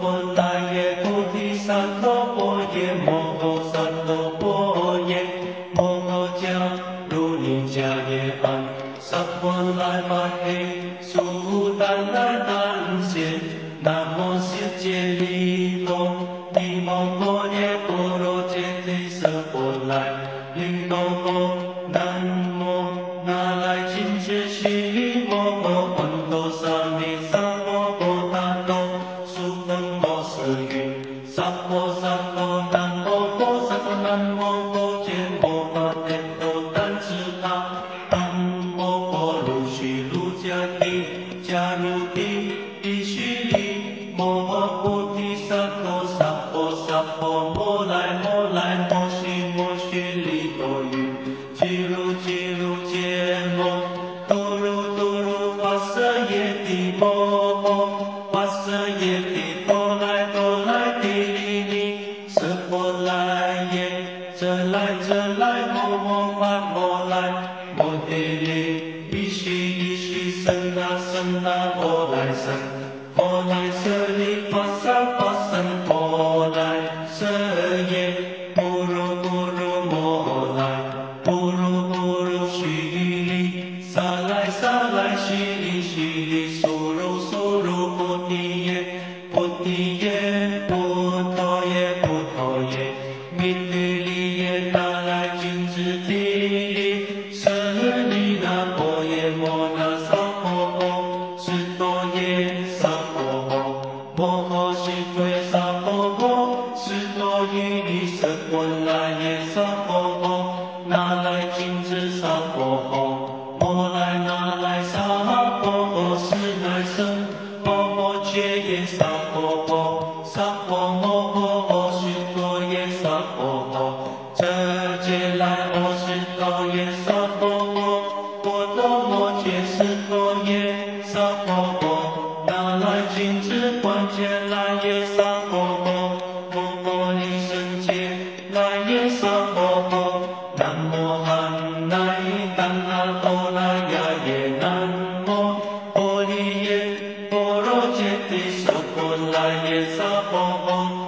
波来耶，菩提萨埵波耶，摩诃萨埵波耶，摩诃迦卢尼迦耶安，萨婆来玛嘿，苏丹来丹谢，南无悉揭利多，尼摩波耶波罗揭谛萨婆来，利多波，南无那来谨墀须利摩诃洹多沙弥萨婆诃达多，苏芬摩斯语，萨婆萨婆南摩诃萨婆南摩诃揭摩诃揭多丹智他，南摩诃卢须卢迦帝迦卢帝帝须利，摩诃菩提萨埵萨婆萨婆摩来摩来摩须摩须利多语，俱卢俱卢揭摩，多卢多卢跋舍耶帝摩诃，跋舍耶帝多来多来帝利利，舍婆来耶，遮来遮来摩摩跋摩来，摩帝利，依须依须僧那僧那婆来僧，婆来舍利弗萨弗僧婆来舍耶，不如不如摩来，不如不如须利，萨来萨来须利须利，苏如苏如菩提耶，菩提耶，菩陀耶，菩陀耶，弥帝利耶，那来谨墀帝利，舍利那婆耶，摩那萨婆诃，须多耶萨婆诃，摩诃须多耶萨婆诃，须多于利舍婆来耶萨婆诃，那来谨墀萨婆诃，摩来那来萨婆诃，是乃舍婆诃揭耶萨婆诃，萨婆摩诃阿须多耶萨婆诃，遮揭来阿须多耶萨婆诃，波多摩揭斯多耶萨婆诃，那来谨墀观揭来耶萨婆诃，摩诃利胜揭来耶萨婆诃，南无汉那依怛那多那呀耶，南无婆利耶波罗揭谛萨婆来耶萨婆诃。